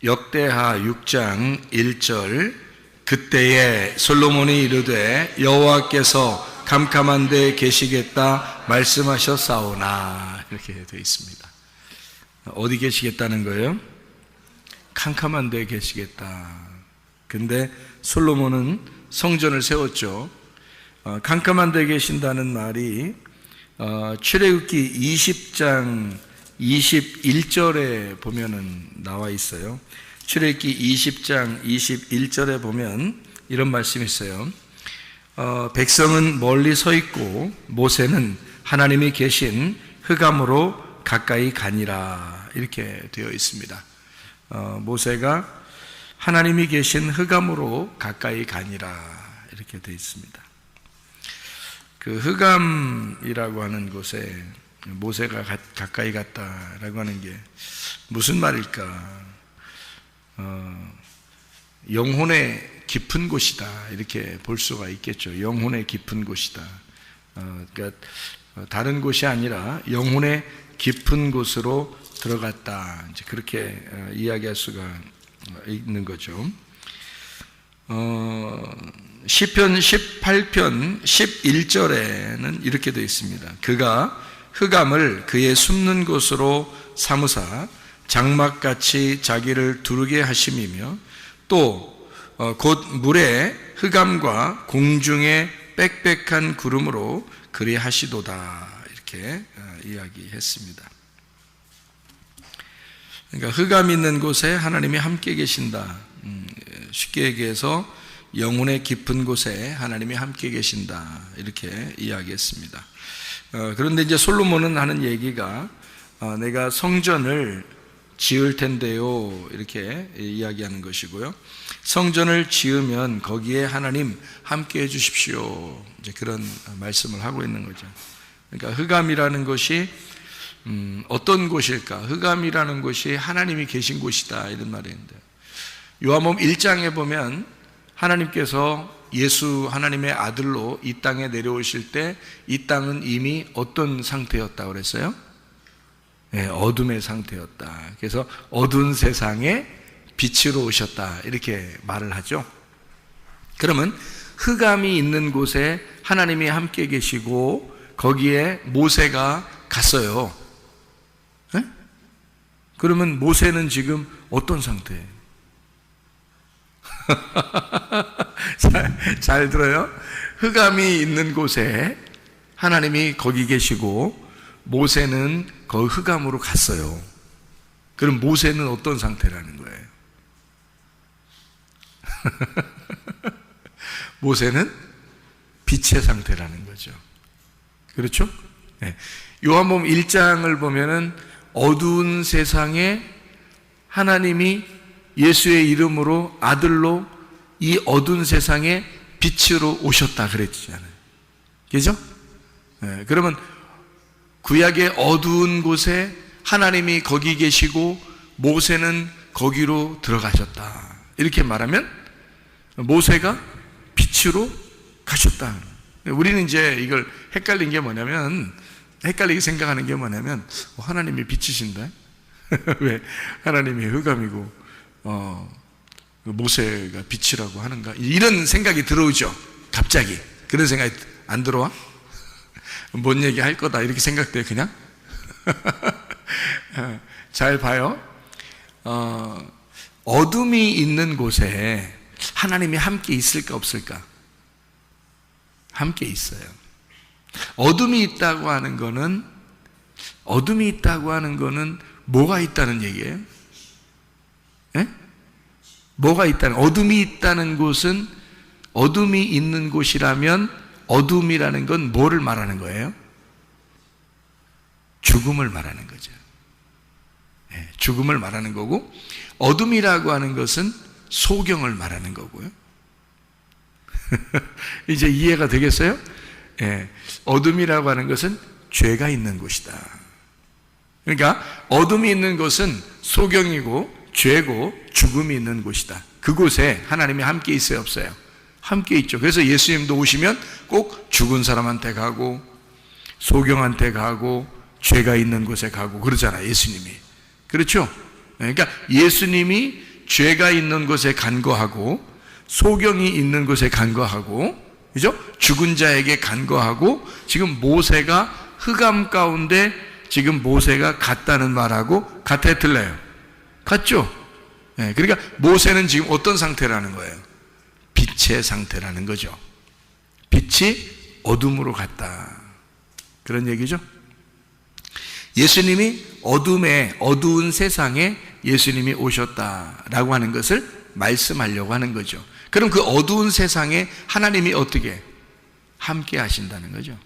역대하 6장 1절 그때에 솔로몬이 이르되 여호와께서 캄캄한 데에 계시겠다 말씀하셨사오나 이렇게 되어 있습니다. 어디 계시겠다는 거예요? 캄캄한 데에 계시겠다. 근데 솔로몬은 성전을 세웠죠. 캄캄한 데에 계신다는 말이 출애굽기 20장 21절에 보면은 나와 있어요. 출애굽기 20장 21절에 보면 이런 말씀이 있어요. 백성은 멀리 서 있고 모세는 하나님이 계신 흑암으로 가까이 가니라 이렇게 되어 있습니다. 모세가 하나님이 계신 흑암으로 가까이 가니라 이렇게 되어 있습니다. 그 흑암이라고 하는 곳에 모세가 가까이 갔다라고 하는 게 무슨 말일까? 영혼의 깊은 곳이다 이렇게 볼 수가 있겠죠. 영혼의 깊은 곳이다. 그러니까 다른 곳이 아니라 영혼의 깊은 곳으로 들어갔다. 이제 그렇게 이야기할 수가 있는 거죠. 시편 18편 11절에는 이렇게 되어 있습니다. 그가 흑암을 그의 숨는 곳으로 삼으사 장막같이 자기를 두르게 하심이며 또 곧 물의 흑암과 공중의 빽빽한 구름으로 그리 하시도다 이렇게 이야기했습니다. 그러니까 흑암 있는 곳에 하나님이 함께 계신다. 쉽게 얘기해서 영혼의 깊은 곳에 하나님이 함께 계신다 이렇게 이야기했습니다. 그런데 이제 솔로몬은 하는 얘기가 내가 성전을 지을 텐데요 이렇게 이야기하는 것이고요. 성전을 지으면 거기에 하나님 함께 해주십시오 이제 그런 말씀을 하고 있는 거죠. 그러니까 흑암이라는 것이 어떤 곳일까? 흑암이라는 곳이 하나님이 계신 곳이다 이런 말인데 요한복음 1장에 보면 하나님께서 예수 하나님의 아들로 이 땅에 내려오실 때 이 땅은 이미 어떤 상태였다고 그랬어요? 네, 어둠의 상태였다. 그래서 어두운 세상에 빛으로 오셨다 이렇게 말을 하죠. 그러면 흑암이 있는 곳에 하나님이 함께 계시고 거기에 모세가 갔어요. 네? 그러면 모세는 지금 어떤 상태예요? 잘 들어요. 흑암이 있는 곳에 하나님이 거기 계시고 모세는 그 흑암으로 갔어요. 그럼 모세는 어떤 상태라는 거예요? 모세는 빛의 상태라는 거죠. 그렇죠? 네. 요한복음 1장을 보면은 어두운 세상에 하나님이 예수의 이름으로 아들로 이 어두운 세상에 빛으로 오셨다 그랬잖아요. 그죠? 네, 그러면 구약의 어두운 곳에 하나님이 거기 계시고 모세는 거기로 들어가셨다. 이렇게 말하면 모세가 빛으로 가셨다. 우리는 이제 이걸 헷갈린 게 뭐냐면 헷갈리게 생각하는 게 뭐냐면 하나님이 빛이신데 왜 하나님이 흑암이고 모세가 빛이라고 하는가 이런 생각이 들어오죠. 갑자기 그런 생각이 안 들어와? 뭔 얘기 할 거다 이렇게 생각돼 그냥? 잘 봐요. 어둠이 있는 곳에 하나님이 함께 있을까 없을까? 함께 있어요. 어둠이 있다고 하는 거는 뭐가 있다는 얘기예요? 예? 뭐가 있다는, 어둠이 있다는 곳은 어둠이 있는 곳이라면 어둠이라는 건 뭐를 말하는 거예요? 죽음을 말하는 거죠. 네, 죽음을 말하는 거고 어둠이라고 하는 것은 소경을 말하는 거고요. 이제 이해가 되겠어요? 네, 어둠이라고 하는 것은 죄가 있는 곳이다. 그러니까 어둠이 있는 곳은 소경이고 죄고 죽음이 있는 곳이다. 그곳에 하나님이 함께 있어요 없어요? 함께 있죠. 그래서 예수님도 오시면 꼭 죽은 사람한테 가고 소경한테 가고 죄가 있는 곳에 가고 그러잖아요 예수님이. 그렇죠? 그러니까 예수님이 죄가 있는 곳에 간구하고 소경이 있는 곳에 간구하고, 그죠? 죽은 자에게 간구하고, 지금 모세가 흑암 가운데 지금 모세가 갔다는 말하고 같아 틀려요? 같죠? 네, 그러니까 모세는 지금 어떤 상태라는 거예요? 빛의 상태라는 거죠. 빛이 어둠으로 갔다, 그런 얘기죠. 예수님이 어두운 세상에 예수님이 오셨다라고 하는 것을 말씀하려고 하는 거죠. 그럼 그 어두운 세상에 하나님이 어떻게 함께 하신다는 거죠.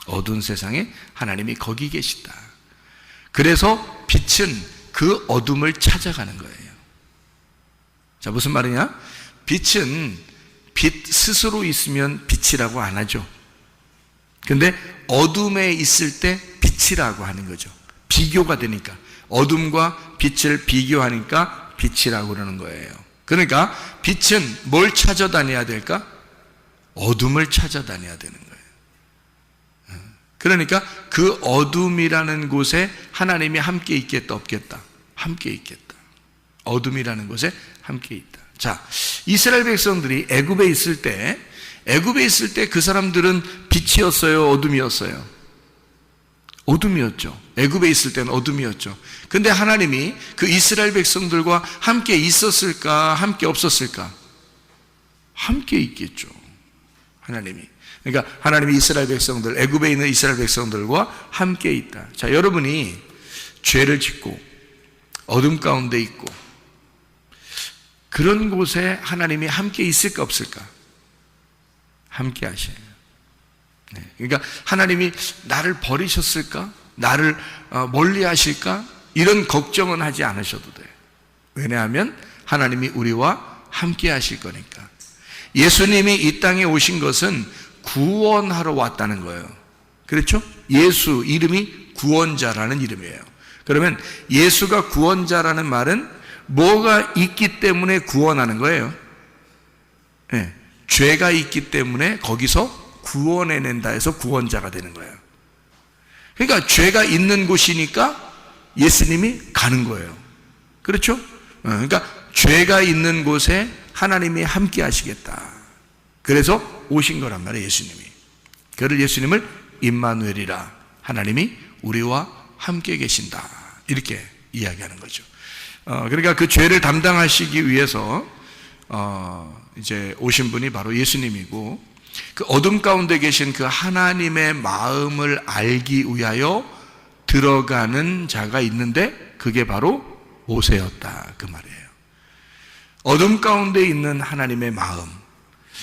어두운 세상에 하나님이 거기 계시다. 그래서 빛은 그 어둠을 찾아가는 거예요. 자, 무슨 말이냐? 빛은 빛 스스로 있으면 빛이라고 안 하죠. 근데 어둠에 있을 때 빛이라고 하는 거죠. 비교가 되니까, 어둠과 빛을 비교하니까 빛이라고 그러는 거예요. 그러니까 빛은 뭘 찾아다녀야 될까? 어둠을 찾아다녀야 되는 거예요. 그러니까 그 어둠이라는 곳에 하나님이 함께 있겠다, 없겠다? 함께 있겠다. 어둠이라는 곳에 함께 있다. 자, 이스라엘 백성들이 애굽에 있을 때 그 사람들은 빛이었어요, 어둠이었어요? 어둠이었죠. 애굽에 있을 때는 어둠이었죠. 근데 하나님이 그 이스라엘 백성들과 함께 있었을까, 함께 없었을까? 함께 있겠죠, 하나님이. 그러니까 하나님이 이스라엘 백성들, 애굽에 있는 이스라엘 백성들과 함께 있다. 자, 여러분이 죄를 짓고 어둠 가운데 있고 그런 곳에 하나님이 함께 있을까, 없을까? 함께 하셔요. 네, 그러니까 하나님이 나를 버리셨을까? 나를 멀리 하실까? 이런 걱정은 하지 않으셔도 돼요. 왜냐하면 하나님이 우리와 함께 하실 거니까. 예수님이 이 땅에 오신 것은 구원하러 왔다는 거예요. 그렇죠? 예수 이름이 구원자라는 이름이에요. 그러면 예수가 구원자라는 말은 뭐가 있기 때문에 구원하는 거예요? 네, 죄가 있기 때문에 거기서 구원해낸다 해서 구원자가 되는 거예요. 그러니까 죄가 있는 곳이니까 예수님이 가는 거예요. 그렇죠? 그러니까 죄가 있는 곳에 하나님이 함께 하시겠다. 그래서 오신 거란 말이에요, 예수님이. 그를 예수님을 임마누엘이라, 하나님이 우리와 함께 계신다, 이렇게 이야기하는 거죠. 그러니까 그 죄를 담당하시기 위해서 이제 오신 분이 바로 예수님이고, 그 어둠 가운데 계신 그 하나님의 마음을 알기 위하여 들어가는 자가 있는데 그게 바로 모세였다, 그 말이에요. 어둠 가운데 있는 하나님의 마음,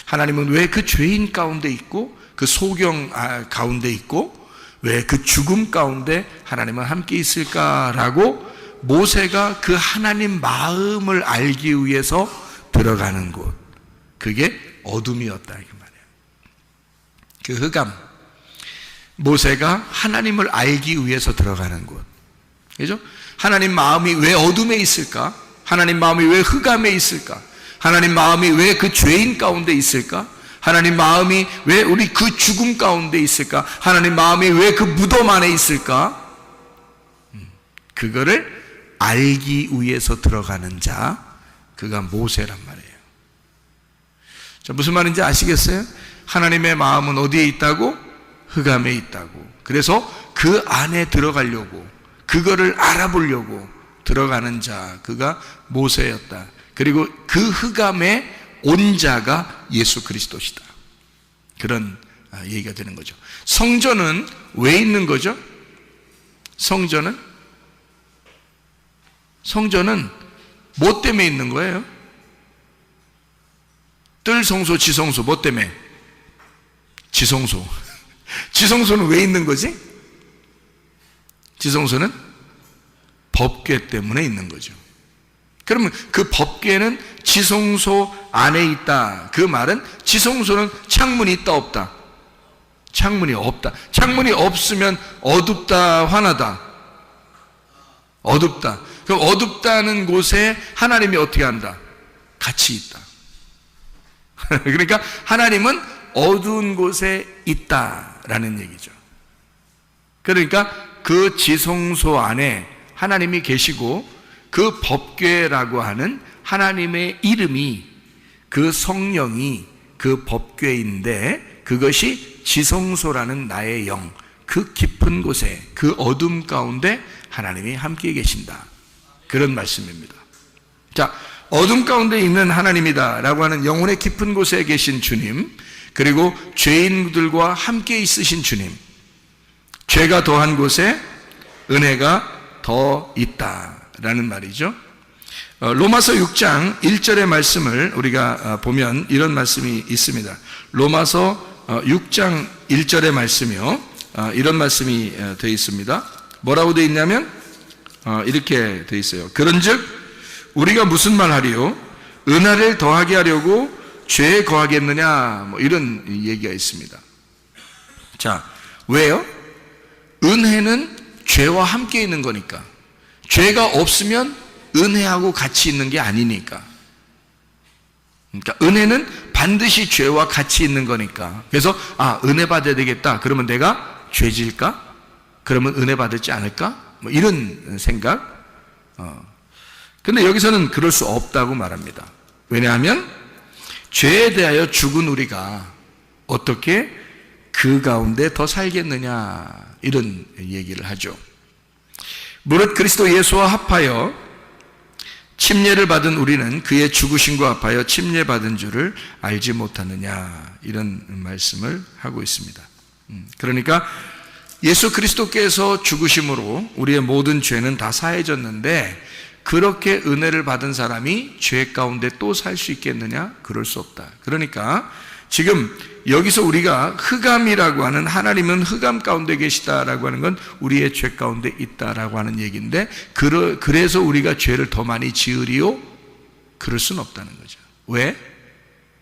하나님은 왜 그 죄인 가운데 있고 그 소경 가운데 있고 왜 그 죽음 가운데 하나님은 함께 있을까라고 모세가 그 하나님 마음을 알기 위해서 들어가는 곳, 그게 어둠이었다, 그 말이에요. 그 흑암, 모세가 하나님을 알기 위해서 들어가는 곳, 그죠? 하나님 마음이 왜 어둠에 있을까? 하나님 마음이 왜 흑암에 있을까? 하나님 마음이 왜 그 죄인 가운데 있을까? 하나님 마음이 왜 우리 그 죽음 가운데 있을까? 하나님 마음이 왜 그 무덤 안에 있을까? 그거를 알기 위해서 들어가는 자, 그가 모세란 말이에요. 자, 무슨 말인지 아시겠어요? 하나님의 마음은 어디에 있다고? 흑암에 있다고. 그래서 그 안에 들어가려고, 그거를 알아보려고 들어가는 자, 그가 모세였다. 그리고 그 흑암에 온 자가 예수 그리스도시다. 그런 얘기가 되는 거죠. 성전은 왜 있는 거죠? 성전은 뭐 때문에 있는 거예요? 뜰 성소, 지성소, 뭐 때문에? 지성소. 지성소는 왜 있는 거지? 지성소는 법궤 때문에 있는 거죠. 그러면 그 법궤는 지성소 안에 있다. 그 말은 지성소는 창문이 있다, 없다? 창문이 없다. 창문이 없으면 어둡다, 환하다? 어둡다. 그럼 어둡다는 곳에 하나님이 어떻게 한다? 같이 있다. 그러니까 하나님은 어두운 곳에 있다라는 얘기죠. 그러니까 그 지성소 안에 하나님이 계시고 그 법궤라고 하는 하나님의 이름이, 그 성령이 그 법궤인데 그것이 지성소라는 나의 영, 그 깊은 곳에, 그 어둠 가운데 하나님이 함께 계신다, 그런 말씀입니다. 자, 어둠 가운데 있는 하나님이다 라고 하는 영혼의 깊은 곳에 계신 주님, 그리고 죄인들과 함께 있으신 주님, 죄가 더한 곳에 은혜가 더 있다라는 말이죠. 로마서 6장 1절의 말씀을 우리가 보면 이런 말씀이 있습니다. 로마서 6장 1절의 말씀이요, 이런 말씀이 되어 있습니다. 뭐라고 되어 있냐면 이렇게 되어 있어요. 그런즉 우리가 무슨 말 하리요? 은혜를 더하게 하려고 죄에 거하겠느냐, 뭐 이런 얘기가 있습니다. 자, 왜요? 은혜는 죄와 함께 있는 거니까. 죄가 없으면 은혜하고 같이 있는 게 아니니까. 그러니까 은혜는 반드시 죄와 같이 있는 거니까. 그래서 은혜 받아야 되겠다, 그러면 내가 죄질까? 그러면 은혜 받지 않을까? 뭐 이런 생각. 근데 여기서는 그럴 수 없다고 말합니다. 왜냐하면 죄에 대하여 죽은 우리가 어떻게 그 가운데 더 살겠느냐, 이런 얘기를 하죠. 무릇 그리스도 예수와 합하여 침례를 받은 우리는 그의 죽으심과 합하여 침례받은 줄을 알지 못하느냐, 이런 말씀을 하고 있습니다. 그러니까 예수 그리스도께서 죽으심으로 우리의 모든 죄는 다 사해졌는데, 그렇게 은혜를 받은 사람이 죄 가운데 또 살 수 있겠느냐? 그럴 수 없다. 그러니까 지금 여기서 우리가 흑암이라고 하는, 하나님은 흑암 가운데 계시다라고 하는 건 우리의 죄 가운데 있다라고 하는 얘기인데, 그래서 우리가 죄를 더 많이 지으리요? 그럴 수는 없다는 거죠. 왜?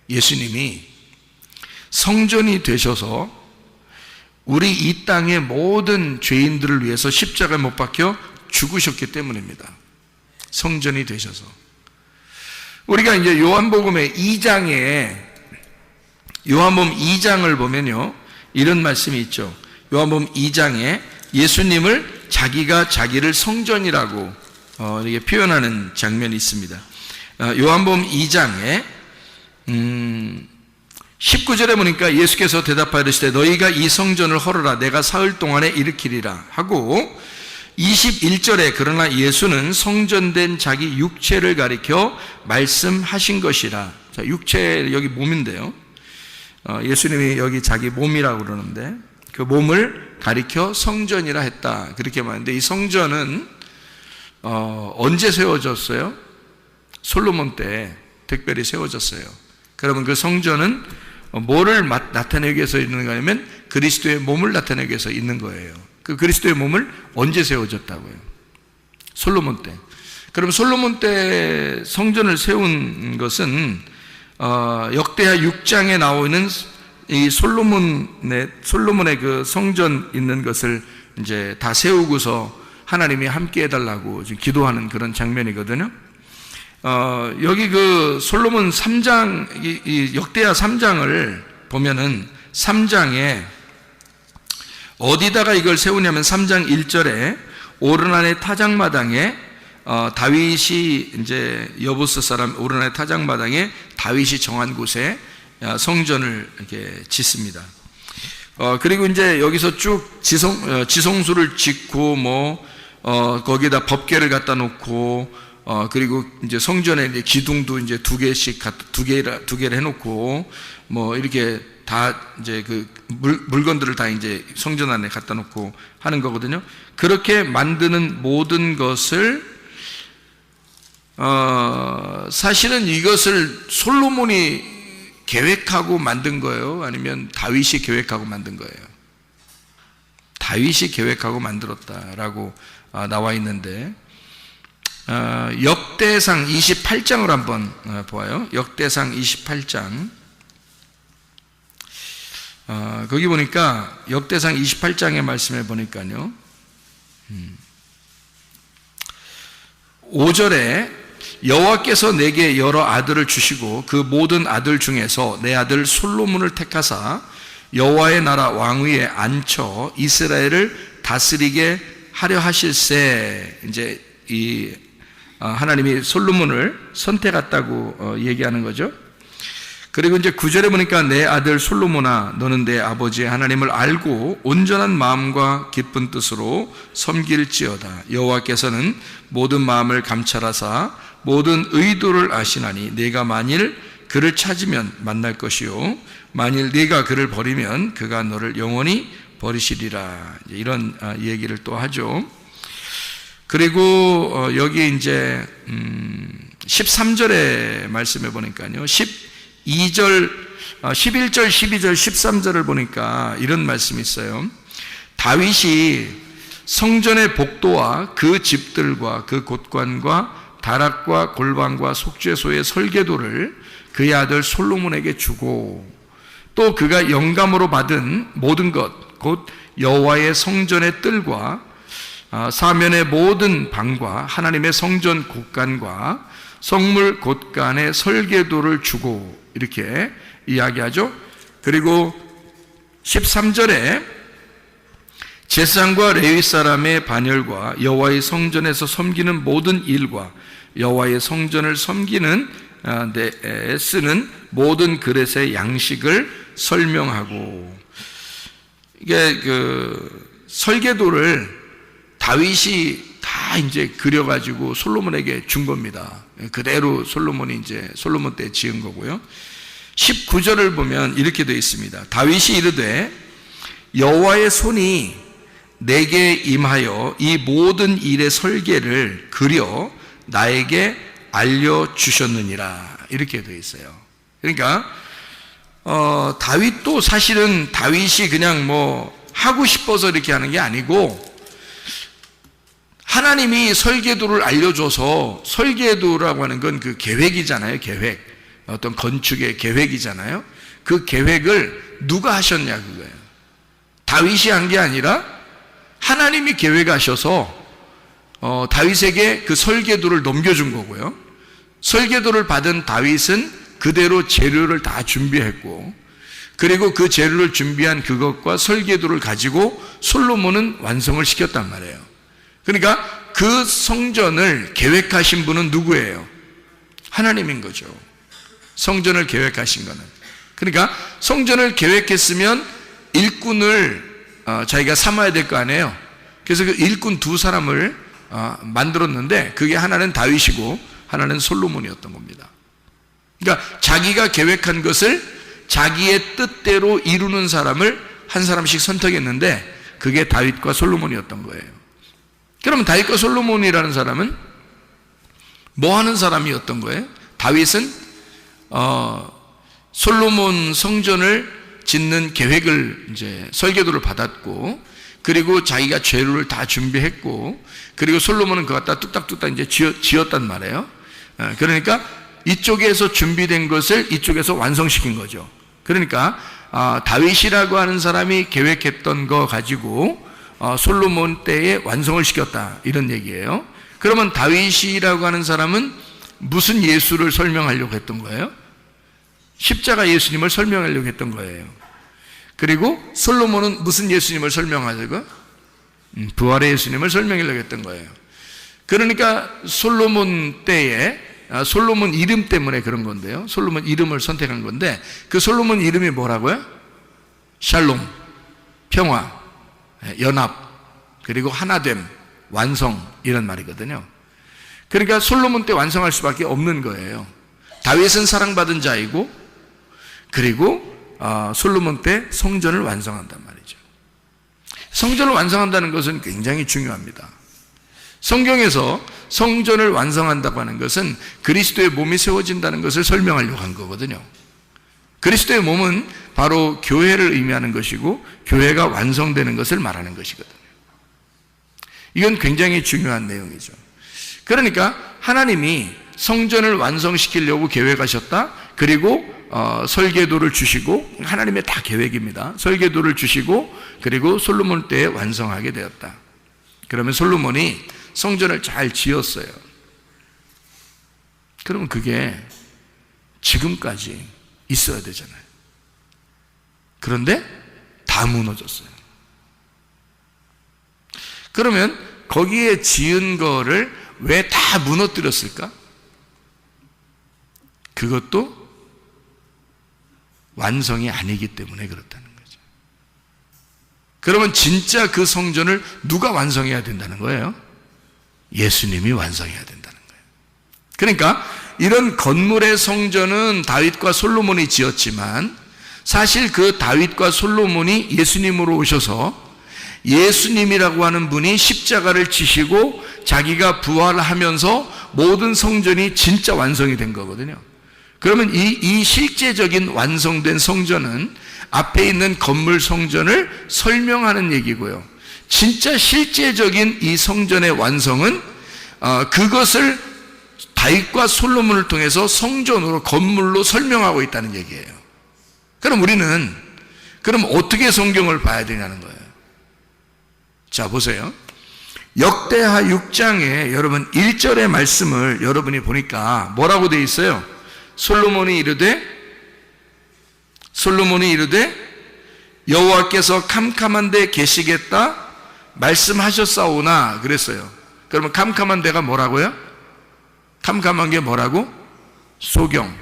예수님이 성전이 되셔서 우리 이 땅의 모든 죄인들을 위해서 십자가에 못 박혀 죽으셨기 때문입니다. 성전이 되셔서. 우리가 이제 요한복음의 2장에, 요한복음 2장을 보면요, 이런 말씀이 있죠. 요한복음 2장에 예수님을 자기가 자기를 성전이라고 이렇게 표현하는 장면이 있습니다. 요한복음 2장에 19절에 보니까 예수께서 대답하시되 너희가 이 성전을 헐어라, 내가 사흘 동안에 일으키리라 하고, 21절에 그러나 예수는 성전된 자기 육체를 가리켜 말씀하신 것이라. 자, 육체, 여기 몸인데요, 예수님이 여기 자기 몸이라고 그러는데 그 몸을 가리켜 성전이라 했다, 그렇게 말하는데, 이 성전은 언제 세워졌어요? 솔로몬 때 특별히 세워졌어요. 그러면 그 성전은 뭐를 나타내기 위해서 있는가 하면 그리스도의 몸을 나타내기 위해서 있는 거예요. 그 그리스도의 몸을 언제 세워졌다고요? 솔로몬 때. 그럼 솔로몬 때 성전을 세운 것은 역대하 6장에 나오는 이 솔로몬의 그 성전 있는 것을 이제 다 세우고서 하나님이 함께 해달라고 기도하는 그런 장면이거든요. 여기 그 솔로몬 3장, 이 역대하 3장을 보면은 3장에 어디다가 이걸 세우냐면 3장 1절에 오르난의 타작마당에 다윗이 이제 여부스 사람 오르난의 타작마당에 다윗이 정한 곳에 성전을 이렇게 짓습니다. 그리고 이제 여기서 쭉 지성소를 짓고 거기다 법궤를 갖다 놓고 그리고 이제 성전에 이제 기둥도 이제 두 개를 해놓고 이렇게 다 이제 그 물건들을 다 이제 성전 안에 갖다 놓고 하는 거거든요. 그렇게 만드는 모든 것을 사실은 이것을 솔로몬이 계획하고 만든 거예요? 아니면 다윗이 계획하고 만든 거예요? 다윗이 계획하고 만들었다라고 나와 있는데, 역대상 28장을 한번 보아요. 역대상 28장. 거기 보니까 역대상 28장의 말씀에 보니까요, 5절에 여호와께서 내게 여러 아들을 주시고 그 모든 아들 중에서 내 아들 솔로몬을 택하사 여호와의 나라 왕위에 앉혀 이스라엘을 다스리게 하려 하실세. 이제 이 하나님이 솔로몬을 선택했다고 얘기하는 거죠. 그리고 이제 9절에 보니까 내 아들 솔로몬아 너는 내 아버지 하나님을 알고 온전한 마음과 기쁜 뜻으로 섬길지어다. 여호와께서는 모든 마음을 감찰하사 모든 의도를 아시나니 네가 만일 그를 찾으면 만날 것이요 만일 네가 그를 버리면 그가 너를 영원히 버리시리라. 이런 얘기를 또 하죠. 그리고 여기 이제 13절의 말씀에 보니까요 11절, 12절, 13절을 보니까 이런 말씀이 있어요. 다윗이 성전의 복도와 그 집들과 그 곳관과 다락과 골방과 속죄소의 설계도를 그의 아들 솔로몬에게 주고 또 그가 영감으로 받은 모든 것, 곧 여호와의 성전의 뜰과 사면의 모든 방과 하나님의 성전 곳간과 성물 곳간의 설계도를 주고 이렇게 이야기하죠. 그리고 13절에 제사장과 레위 사람의 반열과 여호와의 성전에서 섬기는 모든 일과 여호와의 성전을 섬기는 데 쓰는 모든 그릇의 양식을 설명하고, 이게 그 설계도를 다윗이 다 이제 그려가지고 솔로몬에게 준 겁니다. 그대로 솔로몬이 이제 솔로몬 때 지은 거고요. 19절을 보면 이렇게 되어 있습니다. 다윗이 이르되 여호와의 손이 내게 임하여 이 모든 일의 설계를 그려 나에게 알려주셨느니라. 이렇게 되어 있어요. 그러니까 다윗도 사실은 다윗이 그냥 뭐 하고 싶어서 이렇게 하는 게 아니고 하나님이 설계도를 알려줘서, 설계도라고 하는 건 그 계획이잖아요. 계획, 어떤 건축의 계획이잖아요. 그 계획을 누가 하셨냐 그거예요. 다윗이 한 게 아니라 하나님이 계획하셔서 다윗에게 그 설계도를 넘겨준 거고요. 설계도를 받은 다윗은 그대로 재료를 다 준비했고, 그리고 그 재료를 준비한 그것과 설계도를 가지고 솔로몬은 완성을 시켰단 말이에요. 그러니까 그 성전을 계획하신 분은 누구예요? 하나님인 거죠. 성전을 계획하신 거는. 그러니까 성전을 계획했으면 일꾼을 자기가 삼아야 될 거 아니에요. 그래서 그 일꾼 두 사람을 만들었는데 그게 하나는 다윗이고 하나는 솔로몬이었던 겁니다. 그러니까 자기가 계획한 것을 자기의 뜻대로 이루는 사람을 한 사람씩 선택했는데 그게 다윗과 솔로몬이었던 거예요. 그러면 다윗과 솔로몬이라는 사람은 뭐 하는 사람이었던 거예요? 다윗은 솔로몬 성전을 짓는 계획을 이제 설계도를 받았고, 그리고 자기가 재료를 다 준비했고, 그리고 솔로몬은 그거 갖다 뚝딱뚝딱 이제 지었단 말이에요. 그러니까 이쪽에서 준비된 것을 이쪽에서 완성시킨 거죠. 그러니까 다윗이라고 하는 사람이 계획했던 거 가지고 솔로몬 때에 완성을 시켰다, 이런 얘기예요. 그러면 다윗이라고 하는 사람은 무슨 예수를 설명하려고 했던 거예요? 십자가 예수님을 설명하려고 했던 거예요. 그리고 솔로몬은 무슨 예수님을 설명하려고? 부활의 예수님을 설명하려고 했던 거예요. 그러니까 솔로몬 때에 솔로몬 이름 때문에 그런 건데요. 솔로몬 이름을 선택한 건데 그 솔로몬 이름이 뭐라고요? 샬롬, 평화, 연합, 그리고 하나됨, 완성, 이런 말이거든요. 그러니까 솔로몬 때 완성할 수밖에 없는 거예요. 다윗은 사랑받은 자이고, 그리고 솔로몬 때 성전을 완성한단 말이죠. 성전을 완성한다는 것은 굉장히 중요합니다. 성경에서 성전을 완성한다고 하는 것은 그리스도의 몸이 세워진다는 것을 설명하려고 한 거거든요. 그리스도의 몸은 바로 교회를 의미하는 것이고 교회가 완성되는 것을 말하는 것이거든요. 이건 굉장히 중요한 내용이죠. 그러니까 하나님이 성전을 완성시키려고 계획하셨다. 그리고 설계도를 주시고, 하나님의 다 계획입니다. 설계도를 주시고 그리고 솔로몬 때에 완성하게 되었다. 그러면 솔로몬이 성전을 잘 지었어요. 그러면 그게 지금까지 있어야 되잖아요. 그런데 다 무너졌어요. 그러면 거기에 지은 거를 왜 다 무너뜨렸을까? 그것도 완성이 아니기 때문에 그렇다는 거죠. 그러면 진짜 그 성전을 누가 완성해야 된다는 거예요? 예수님이 완성해야 된다는 거예요. 그러니까 이런 건물의 성전은 다윗과 솔로몬이 지었지만 사실 그 다윗과 솔로몬이 예수님으로 오셔서 예수님이라고 하는 분이 십자가를 지시고 자기가 부활하면서 모든 성전이 진짜 완성이 된 거거든요. 그러면 이 실제적인 완성된 성전은 앞에 있는 건물 성전을 설명하는 얘기고요. 진짜 실제적인 이 성전의 완성은 그것을 다윗과 솔로몬을 통해서 성전으로 건물로 설명하고 있다는 얘기예요. 그럼 우리는 그럼 어떻게 성경을 봐야 되냐는 거예요. 자, 보세요. 역대하 6장에 여러분 1절의 말씀을 여러분이 보니까 뭐라고 되어 있어요? 솔로몬이 이르되 여호와께서 캄캄한 데 계시겠다 말씀하셨사오나 그랬어요. 그러면 캄캄한 데가 뭐라고요? 캄캄한 게 뭐라고? 소경,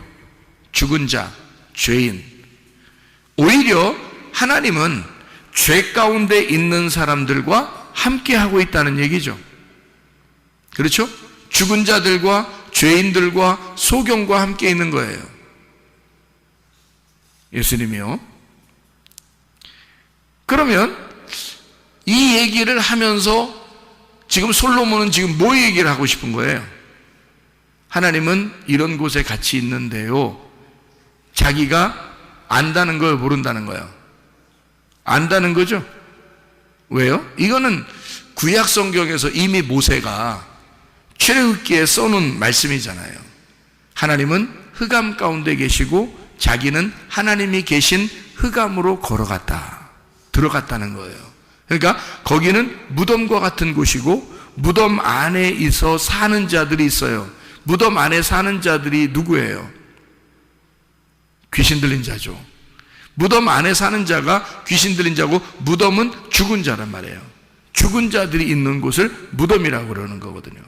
죽은 자, 죄인. 오히려 하나님은 죄 가운데 있는 사람들과 함께 하고 있다는 얘기죠. 그렇죠? 죽은 자들과 죄인들과 소경과 함께 있는 거예요. 예수님이요. 그러면 이 얘기를 하면서 지금 솔로몬은 지금 뭐 얘기를 하고 싶은 거예요? 하나님은 이런 곳에 같이 있는데요. 자기가 안다는 걸 모른다는 거예요. 안다는 거죠. 왜요? 이거는 구약 성경에서 이미 모세가 출애굽기에 써놓은 말씀이잖아요. 하나님은 흑암 가운데 계시고 자기는 하나님이 계신 흑암으로 들어갔다는 거예요. 그러니까 거기는 무덤과 같은 곳이고 무덤 안에 있어 사는 자들이 있어요. 무덤 안에 사는 자들이 누구예요? 귀신 들린 자죠. 무덤 안에 사는 자가 귀신 들린 자고 무덤은 죽은 자란 말이에요. 죽은 자들이 있는 곳을 무덤이라고 그러는 거거든요.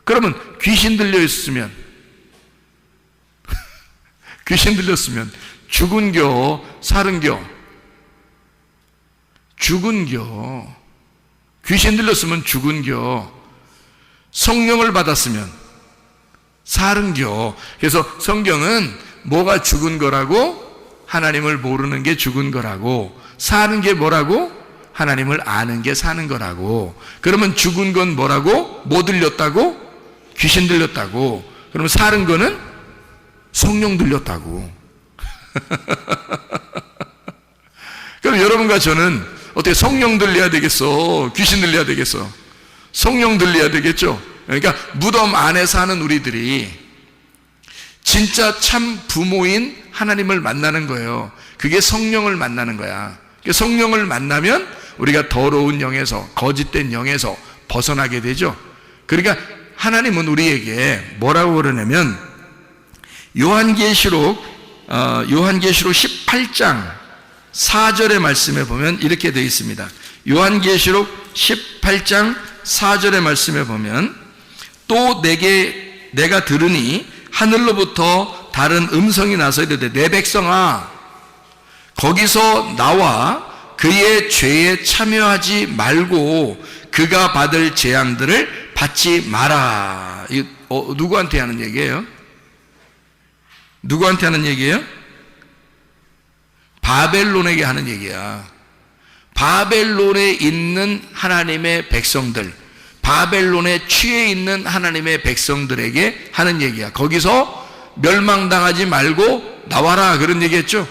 그러면 귀신 들려 있으면 귀신 들렸으면 죽은겨 살은겨? 죽은겨. 귀신 들렸으면 죽은겨. 성령을 받았으면 살은겨. 그래서 성경은 뭐가 죽은 거라고? 하나님을 모르는 게 죽은 거라고. 사는 게 뭐라고? 하나님을 아는 게 사는 거라고. 그러면 죽은 건 뭐라고? 뭐 들렸다고? 귀신 들렸다고. 그러면 사는 거는 성령 들렸다고. 그럼 여러분과 저는 어떻게 성령 들려야 되겠어? 귀신 들려야 되겠어? 성령 들려야 되겠죠? 그러니까 무덤 안에 사는 우리들이 진짜 참 부모인 하나님을 만나는 거예요. 그게 성령을 만나는 거야. 성령을 만나면 우리가 더러운 영에서, 거짓된 영에서 벗어나게 되죠. 그러니까 하나님은 우리에게 뭐라고 그러냐면 요한계시록 18장 4절의 말씀에 보면 이렇게 되어 있습니다. 요한계시록 18장 4절의 말씀에 보면 또 내가 들으니 하늘로부터 다른 음성이 나서 이르되 내 백성아 거기서 나와 그의 죄에 참여하지 말고 그가 받을 재앙들을 받지 마라. 누구한테 하는 얘기예요? 누구한테 하는 얘기예요? 바벨론에게 하는 얘기야. 바벨론에 있는 하나님의 백성들, 바벨론에 취해 있는 하나님의 백성들에게 하는 얘기야. 거기서 멸망당하지 말고 나와라 그런 얘기했죠.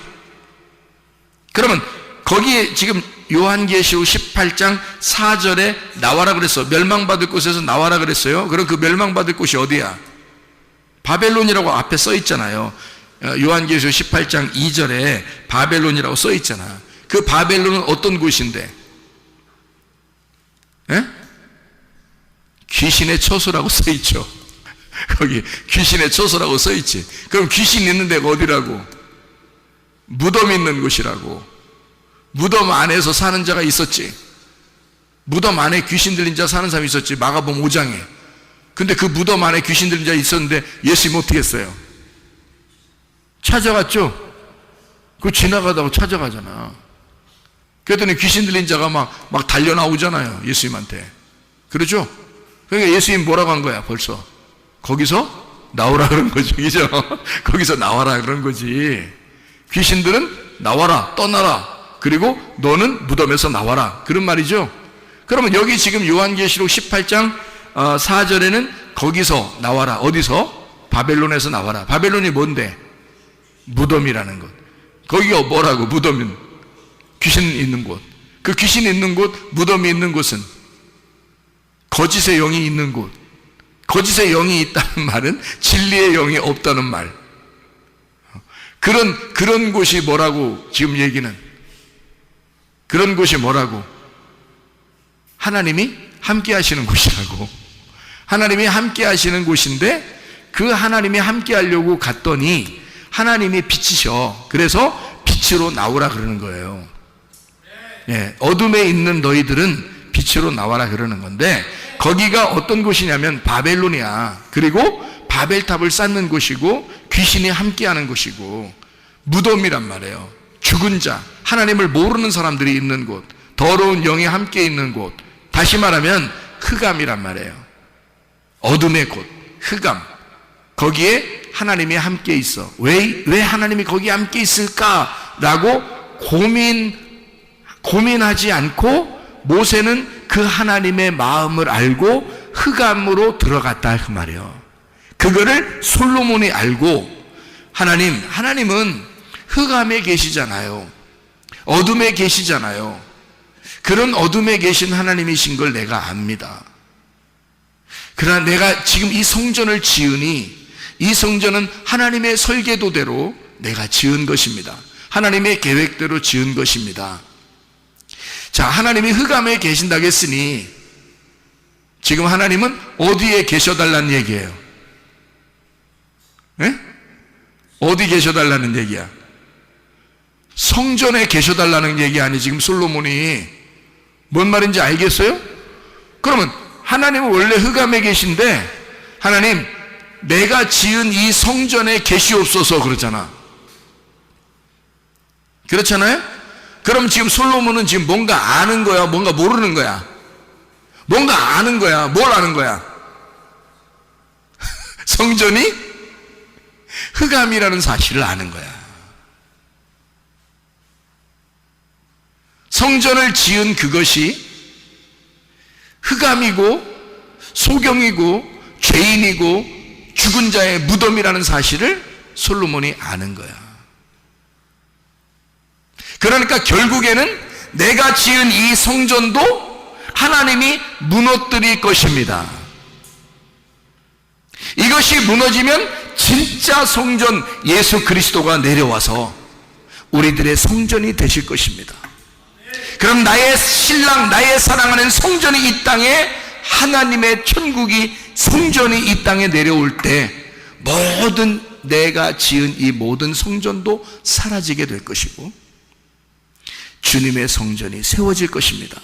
그러면 거기에 지금 요한계시록 18장 4절에 나와라 그랬어. 멸망받을 곳에서 나와라 그랬어요. 그럼 그 멸망받을 곳이 어디야? 바벨론이라고 앞에 써 있잖아요. 요한계시록 18장 2절에 바벨론이라고 써 있잖아. 그 바벨론은 어떤 곳인데? 에? 귀신의 처소라고 써 있죠. 거기 귀신의 처소라고 써 있지. 그럼 귀신 있는 데가 어디라고? 무덤 있는 곳이라고. 무덤 안에서 사는 자가 있었지. 무덤 안에 귀신 들린 자 사는 사람이 있었지. 마가복음 5장에 근데 그 무덤 안에 귀신 들린 자 있었는데 예수님 어떻게 했어요? 찾아갔죠? 그 지나가다가 찾아가잖아. 그랬더니 귀신 들린 자가 막 달려 나오잖아요, 예수님한테. 그러죠? 그러니까 예수님 뭐라고 한 거야, 벌써? 거기서 나오라 그런 거지, 그죠? 거기서 나와라 그런 거지. 귀신들은 나와라, 떠나라. 그리고 너는 무덤에서 나와라. 그런 말이죠. 그러면 여기 지금 요한계시록 18장 4절에는 거기서 나와라. 어디서? 바벨론에서 나와라. 바벨론이 뭔데? 무덤이라는 것. 거기가 뭐라고? 무덤은 귀신 있는 곳. 그 귀신 있는 곳, 무덤이 있는 곳은 거짓의 영이 있는 곳. 거짓의 영이 있다는 말은 진리의 영이 없다는 말. 그런 곳이 뭐라고 지금 얘기는? 그런 곳이 뭐라고? 하나님이 함께 하시는 곳이라고. 하나님이 함께 하시는 곳인데 그 하나님이 함께 하려고 갔더니 하나님이 빛이셔. 그래서 빛으로 나오라 그러는 거예요. 예, 어둠에 있는 너희들은 빛으로 나와라 그러는 건데 거기가 어떤 곳이냐면 바벨론이야. 그리고 바벨탑을 쌓는 곳이고 귀신이 함께하는 곳이고 무덤이란 말이에요. 죽은 자, 하나님을 모르는 사람들이 있는 곳, 더러운 영이 함께 있는 곳. 다시 말하면 흑암이란 말이에요. 어둠의 곳, 흑암. 거기에 하나님이 함께 있어. 왜 하나님이 거기에 함께 있을까라고 고민하지 않고 모세는 그 하나님의 마음을 알고 흑암으로 들어갔다 그 말이에요. 그거를 솔로몬이 알고 하나님은 흑암에 계시잖아요. 어둠에 계시잖아요. 그런 어둠에 계신 하나님이신 걸 내가 압니다. 그러나 내가 지금 이 성전을 지으니 이 성전은 하나님의 설계도대로 내가 지은 것입니다. 하나님의 계획대로 지은 것입니다. 자, 하나님이 흑암에 계신다고 했으니 지금 하나님은 어디에 계셔달라는 얘기예요? 네? 어디 계셔달라는 얘기야? 성전에 계셔달라는 얘기 아니 지금 솔로몬이 뭔 말인지 알겠어요? 그러면 하나님은 원래 흑암에 계신데 하나님 내가 지은 이 성전에 계시옵소서 그러잖아. 그렇잖아요? 그럼 지금 솔로몬은 지금 뭔가 아는 거야? 뭔가 모르는 거야? 뭔가 아는 거야? 뭘 아는 거야? 성전이 흑암이라는 사실을 아는 거야. 성전을 지은 그것이 흑암이고 소경이고 죄인이고 죽은 자의 무덤이라는 사실을 솔로몬이 아는 거야. 그러니까 결국에는 내가 지은 이 성전도 하나님이 무너뜨릴 것입니다. 이것이 무너지면 진짜 성전 예수 그리스도가 내려와서 우리들의 성전이 되실 것입니다. 그럼 나의 신랑, 나의 사랑하는 성전이 이 땅에, 하나님의 천국이 성전이 이 땅에 내려올 때 모든 내가 지은 이 모든 성전도 사라지게 될 것이고 주님의 성전이 세워질 것입니다.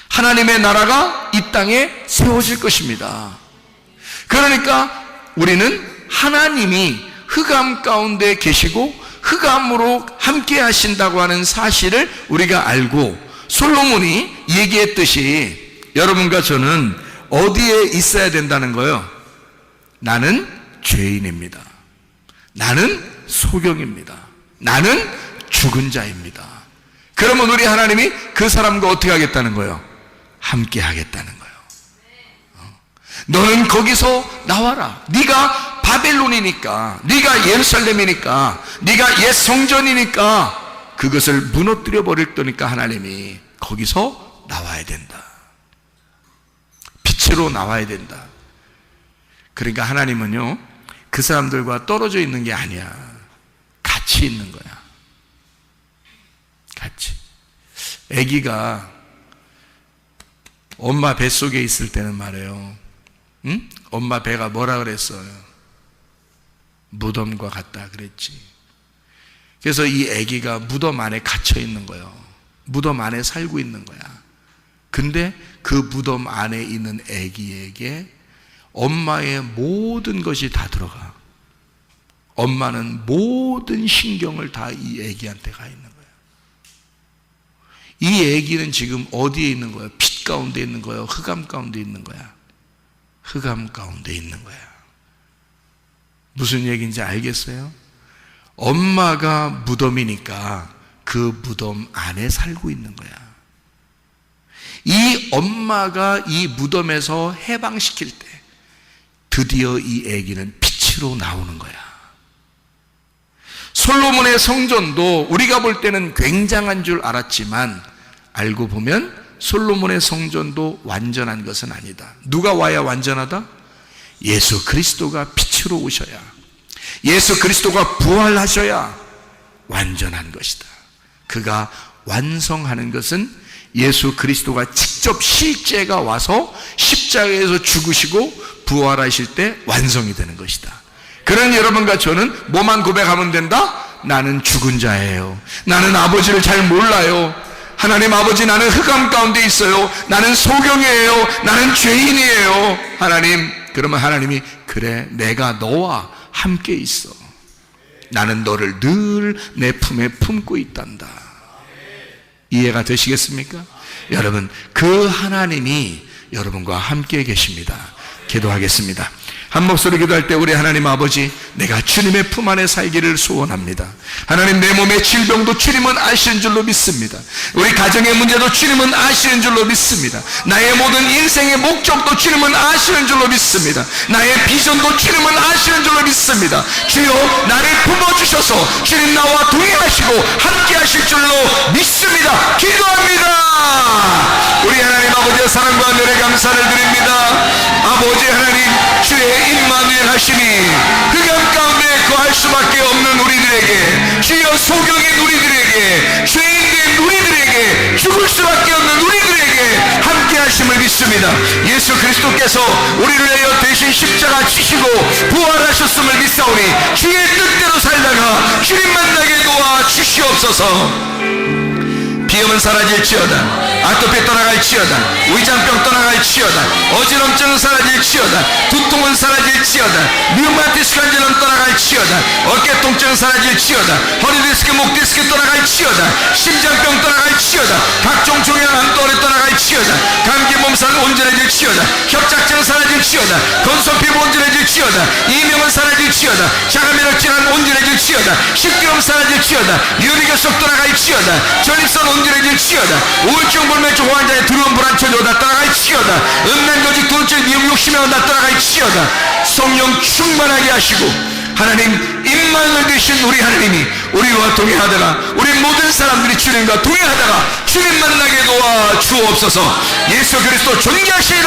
하나님의 나라가 이 땅에 세워질 것입니다. 그러니까 우리는 하나님이 흑암 가운데 계시고 흑암으로 함께 하신다고 하는 사실을 우리가 알고 솔로몬이 얘기했듯이 여러분과 저는 어디에 있어야 된다는 거예요? 나는 죄인입니다. 나는 소경입니다. 나는 죽은 자입니다. 그러면 우리 하나님이 그 사람과 어떻게 하겠다는 거예요? 함께 하겠다는 거예요. 너는 거기서 나와라. 네가 바벨론이니까, 네가 예루살렘이니까, 네가 옛 성전이니까 그것을 무너뜨려 버릴 거니까 하나님이 거기서 나와야 된다. 빛으로 나와야 된다. 그러니까 하나님은요 그 사람들과 떨어져 있는 게 아니야. 같이 있는 거야. 같이. 아기가 엄마 뱃속에 있을 때는 말이에요. 응? 엄마 배가 뭐라 그랬어요? 무덤과 같다 그랬지. 그래서 이 아기가 무덤 안에 갇혀 있는 거예요. 무덤 안에 살고 있는 거야. 근데 그 무덤 안에 있는 아기에게 엄마의 모든 것이 다 들어가. 엄마는 모든 신경을 다 이 아기한테 가 있는 거예요. 이 아기는 지금 어디에 있는 거예요? 빛 가운데 있는 거예요? 흑암 가운데 있는 거야? 흑암 가운데 있는 거야. 무슨 얘기인지 알겠어요? 엄마가 무덤이니까 그 무덤 안에 살고 있는 거야. 이 엄마가 이 무덤에서 해방시킬 때 드디어 이 아기는 빛으로 나오는 거야. 솔로몬의 성전도 우리가 볼 때는 굉장한 줄 알았지만 알고 보면 솔로몬의 성전도 완전한 것은 아니다. 누가 와야 완전하다? 예수 그리스도가 빛으로 오셔야, 예수 그리스도가 부활하셔야 완전한 것이다. 그가 완성하는 것은 예수 그리스도가 직접 실제가 와서 십자가에서 죽으시고 부활하실 때 완성이 되는 것이다. 그런 여러분과 저는 뭐만 고백하면 된다? 나는 죽은 자예요. 나는 아버지를 잘 몰라요. 하나님 아버지, 나는 흑암 가운데 있어요. 나는 소경이에요. 나는 죄인이에요. 하나님, 그러면 하나님이 그래, 내가 너와 함께 있어. 나는 너를 늘 내 품에 품고 있단다. 이해가 되시겠습니까? 여러분, 그 하나님이 여러분과 함께 계십니다. 기도하겠습니다. 한 목소리 기도할 때 우리 하나님 아버지, 내가 주님의 품 안에 살기를 소원합니다. 하나님, 내 몸의 질병도 주님은 아시는 줄로 믿습니다. 우리 가정의 문제도 주님은 아시는 줄로 믿습니다. 나의 모든 인생의 목적도 주님은 아시는 줄로 믿습니다. 나의 비전도 주님은 아시는 줄로 믿습니다. 주여, 나를 품어주셔서 주님 나와 동행하시고 함께 하실 줄로 믿습니다. 기도합니다. 우리 하나님 아버지의 사랑과 은혜에 감사를 드립니다. 아버지 하나님, 주의 임마누엘 하시니 흑암 가운데 거할 수밖에 없는 우리들에게, 주여 소경인 우리들에게, 죄인된 우리들에게, 죽을 수밖에 없는 우리들에게 함께 하심을 믿습니다. 예수 그리스도께서 우리를 위하여 대신 십자가 지시고 부활하셨음을 믿사오니 주의 뜻대로 살다가 주님 만나게 도와 주시옵소서. 비염은 사라질지어다. 아토피 떠나갈지어다. 위장병 떠나갈지어다. 어지럼증은 사라질지어다. 두통은 사라질지어다. 류마티스 관절은 떠나갈지어다. 어깨 통증은 사라질지어다. 허리디스크, 목디스크 떠나갈지어다. 심장병 떠나갈지어다. 각종 종양 암떠리 떠나갈지어다. 감기 몸살 온전해질지어다. 협착증 사라질지어다. 건성 피부 온전해질지어다. 이명은 사라질지어다. 자가면역 질환 온전해질지어다. 식기름 사라질지어다. 유리결석 떠나갈지어다. 전립선 온전해질지어다. 우울증, 불면증 환자의 두려움, 불안, 초조 다 떠나갈지어다. 음란거짓, 돈줄, 미움, 욕심이 다 떠나갈지어다. 성령 충만하게 하시고 하나님 임마누엘 되신 우리 하나님이 우리와 동행하다가, 우리 모든 사람들이 주님과 동행하다가 주님 만나게 도와 주옵소서. 예수 그리스도 존귀하신